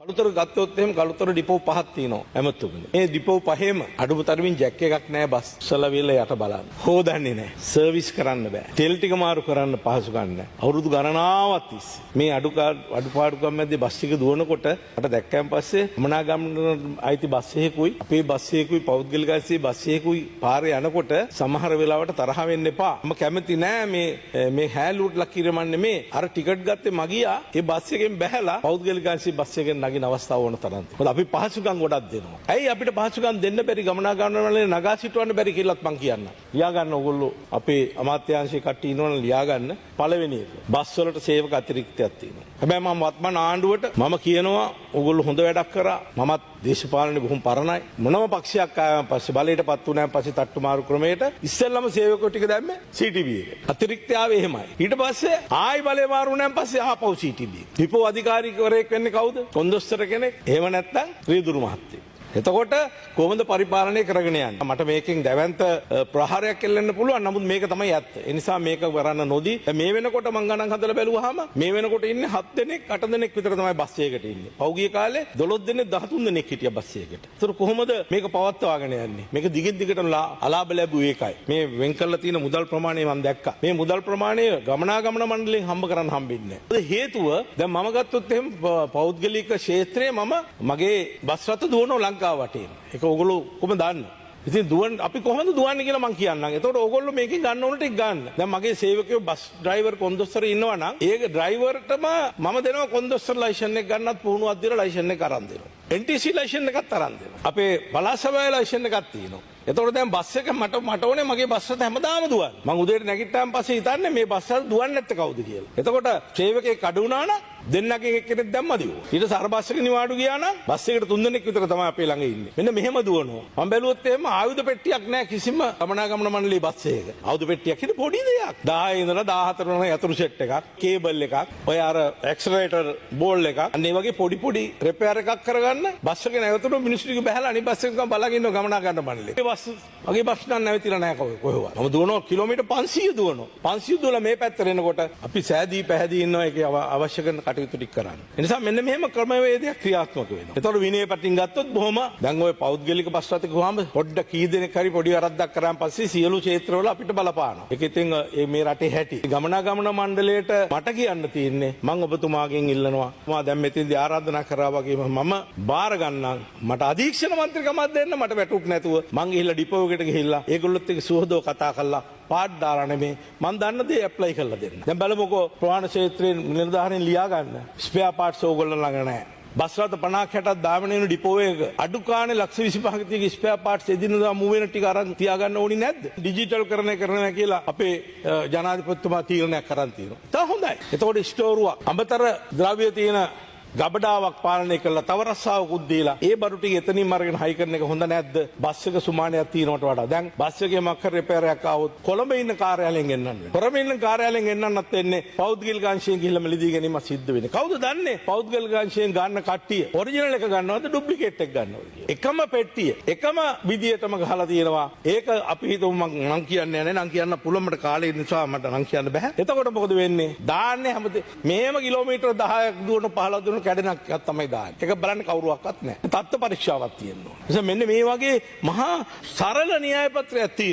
කළුතර ගත්තොත් එහෙම කළුතර ඩිපෝ පහක් තියෙනවා හැමතුමනේ. මේ ඩිපෝ පහේම අඩුම තරමින් ජැක් එකක් නැහැ බස් සලවිල යට බලන්න. හොදන්නේ නැහැ. සර්විස් කරන්න බෑ. තෙල් ටික මාරු කරන්න පහසුකම් නැහැ. අවුරුදු ගණනාවක් තිස්සේ මේ අඩුපාඩුකම් මැද්දේ බස් ටික දුවනකොට මට දැක්කයන් පස්සේ මනාගම් අයිති බස් එකකුයි අපේ බස් එකකුයි පෞද්ගලික ආශ්‍රය බස් එකකුයි පාරේ යනකොට සමහර වෙලාවට තරහ වෙන්න එපා. මම කැමති නෑ මේ හැලුවට ලක්කිරමන්නේ මේ අර ටිකට් ගත්තේ මගියා ඒ බස් එකෙන් බැහැලා පෞද්ගලික ආශ්‍රය බස් එකෙන් නගින අවස්ථාව වුණ තරම්. මොකද අපි පහසුකම් ගොඩක් දෙනවා. ඇයි අපිට පහසුකම් දෙන්න බැරි ගමනාගමන වල නගා සිටවන්න බැරි කියලාත් මං කියන්න. ලියා ගන්න ඕගොල්ලෝ අපේ අමාත්‍යාංශයේ කට්ටිය ඉන්නවනේ ලියා ගන්න. පළවෙනි එක. බස් වලට සේවක අතිරික්තයක් තියෙනවා. හැබැයි මම වත්මන් ආණ්ඩුවට මම කියනවා ඕගොල්ලෝ හොඳ වැඩක් කරා. මමත් දේශපාලනේ බොහොම පරණයි. මොනම පක්ෂයක් ආවම පස්සේ බලයටපත් වුණාන් පස්සේ තට්ටු මාරු ක්‍රමයට ඉස්සෙල්ලම සේවකයෝ ටික දැම්මේ CTB එක. අතිරික්තය ආවේ එහෙමයි. ඊට පස්සේ ආයි බලය මාරු වුණාන් පස්සේ ආපහු CTB. ඩිපෝ අධිකාරිවරයෙක් වෙන්නේ කවුද? කොන්දොස්තර කෙනෙක්. එහෙම නැත්නම් රියදුරු මහත්තයෙක්. එතකොට කොහොමද පරිපාලනය කරගෙන යන්නේ? මට මේකෙන් දැවැන්ත ප්‍රහාරයක් එල්ලන්න පුළුවන්. නමුත් මේක තමයි ඇත්ත. ඒ නිසා මේක කරන්න නොදී මේ වෙනකොට මං ගණන් හදලා බැලුවාම මේ වෙනකොට ඉන්නේ 7 දෙනෙක් 8 දෙනෙක් විතර තමයි බස් එකකට ඉන්නේ. පෞගිය කාලේ 12 දෙනෙක් 13 දෙනෙක් හිටියා බස් එකකට. ඒතර කොහොමද මේක පවත්වාගෙන යන්නේ? මේක දිගින් දිගටම අලාභ ලැබුවේ ඒකයි. මේ වෙන් කරලා තියෙන මුදල් ප්‍රමාණය මම දැක්කා. මේ මුදල් ප්‍රමාණය ගමනාගමන මණ්ඩලයෙන් හම්බ කරන්න හම්බෙන්නේ නැහැ. හේතුව දැන් මම ගත්තොත් එහෙම පෞද්ගලික ක්ෂේත්‍රයේ මගේ බස් රථ දුවනවා වටේ. ඒක ඕගොල්ලෝ කොහොමද දන්නේ? ඉතින් අපි කොහොමද දුවන්නේ කියලා මං කියන්නම්. එතකොට ඕගොල්ලෝ මේකෙන් ගන්න ඕන ටික ගන්න. දැන් මගේ සේවකයෝ බස් ඩ්‍රයිවර් කොන්දොස්තර ඉන්නවා නම් ඒක ඩ්‍රයිවර්ටම මම දෙනවා කොන්දොස්තර ලයිසන් එක ගන්නත් පුහුණුවක් දීලා ලයිසන් එක අරන් දෙනවා. NTC ලයිසන් එකත් අරන් දෙනවා. අපේ පළාත් සභාවේ ලයිසන් එකක් තියෙනවා. එතකොට දැන් බස් එක මට ඕනේ මගේ බස් රථ හැමදාම දුවන්න. මං උදේට නැගිට්ටාන් පස්සේ හිතන්නේ මේ බස් රථ දුවන්නේ නැත්තේ කවුද කියලා. එතකොට සේවකයෙක් අඩු වුණා නම් දෙන්නගෙන් එක්කෙනෙක් දැම්මද ඉවෝ. ඊට සර බස් එක නිවාඩු ගියා නම් බස් එකට 3 දෙනෙක් විතර තමයි අපේ ළඟ ඉන්නේ. මෙන්න මෙහෙම දුවනවා. මම බැලුවොත් එහෙම ආයුධ පෙට්ටියක් නැහැ කිසිම ගමනාගමන මණ්ඩලයේ බස් එකක. ආයුධ පෙට්ටියක් හිට පොඩි දෙයක්. 10 ඉඳලා 14 වෙනි යතුරු සෙට් එකක්, කේබල් එකක්, ඔය අර ඇක්සලරේටර් බෝල් එකක්. අන්න ඒ වගේ පොඩි රිපෙයාර් එකක් කරගන්න බස් එක නැවතුණු මිනිස්සු ටික බහැලා අනිත් බස් එකක බලන් ඉන්නවා ගමනාගමන මණ්ඩලයේ. ඒ බස් මගේ බස් නම් නැවතිලා නැහැ කොහෙවත්. මම දුවනවා කිලෝමීටර් 500 දුවනවා. 500 දුවලා මේ පැත්තට එනකොට අපි සෑදී පැහැදී ඉන්නවා ඒකේ අවශ්‍ය කරන කටයුතු ටික කරන්න. ඒ නිසා මෙන්න මෙහෙම ක්‍රමවේදයක් ක්‍රියාත්මක වෙනවා. ඒතකොට විනය පැටින් ගත්තොත් බොහොම දැන් ওই පෞද්ගලික බස් රථ ගිහුවාම පොඩ්ඩක් කී දෙනෙක් හරි පොඩි වරද්දක් කරාන් පස්සේ සියලු ක්ෂේත්‍රවල අපිට බලපානවා. ඒක ඉතින් මේ රටේ හැටි. ගමනාගමන මණ්ඩලයට මට කියන්න තියෙන්නේ මම ඔබතුමාගෙන් ඉල්ලනවා. මම දැන් මෙතෙන්දී ආරාධනා කරා වගේම මම බාර ගන්නම්. මට අධීක්ෂණ මන්ත්‍රීකමක් දෙන්න මට වැටුප් නැතුව මං ගිහිල්ලා ඩිපෝ එකට ගිහිල්ලා ඒගොල්ලොත් එක්ක සුහදව කතා කරලා පාඩ් දාලා නෙමේ මම දන්න දේ ඇප්ලයි කරලා දෙන්න. දැන් බලමුකෝ ප්‍රවාහන ක්ෂේත්‍රයේ නිලධාරීන් ලියා ගන්න. ස්පෙයා පාර්ට්ස් ඕගොල්ලෝ ළඟ නැහැ. බස් රථ 50 60ක් දාගෙන යන ඩිපෝ එක අඩු කාණේ ලක්ෂ 25ක තියෙන ස්පෙයා පාර්ට්ස් එදිනදා මූව් වෙන ටික අරන් තියාගන්න ඕනි නැද්ද? ඩිජිටල් කරනවා කියලා අපේ ජනාධිපතිතුමා තීරණයක් කරන් තියෙනවා. තා හොඳයි. එතකොට ස්ටෝරුවක් අමතර ද්‍රව්‍ය තියෙන ගබඩාවක් පාලනය කරලා තව රස්සාවකුත් දීලා ඒ බඩු ටික එතනින්ම අරගෙන හයි කරන එක හොඳ නැද්ද? බස් එක සුමානයක් තියෙනවට වඩා. දැන් බස් එකේ මොකක් හරි රිපෙයාර් එකක් ආවොත් කොළඹ ඉන්න කාර්යාලයෙන් ගෙන්නන්න වෙනවා. කොළඹ ඉන්න කාර්යාලයෙන් ගෙන්නන්නත් වෙන්නේ පෞද්ගලික අංශයෙන් ගිහිල්ලා මිලදී ගැනීම සිද්ධ වෙන්නේ. කවුද දන්නේ? පෞද්ගලික අංශයෙන් ගන්න කට්ටිය ඔරිජිනල් එක ගන්නවද ඩුප්ලිකේට් එක ගන්නවද කියලා. එකම පෙට්ටිය එකම විදියටම ගහලා තියෙනවා. ඒක අපි හිතමු මං කියන්නේ නැහැ. නම් කියන්න පුළුවන් මට කාලේ නිසා මට නම් කියන්න බෑ. එතකොට මොකද වෙන්නේ? දාන්නේ හැමදේ මේම කිලෝමීටර් 10ක් දුවන 15 දුවන කැඩෙනක් තමයි දාන්නේ. ඒක බලන්න කවුරුවක්වත් නැහැ. තත්ත්ව පරීක්ෂාවක් තියෙනවා. නිසා මෙන්න මේ වගේ මහා සරල න්‍යාය පත්‍රයක් තියෙනවා.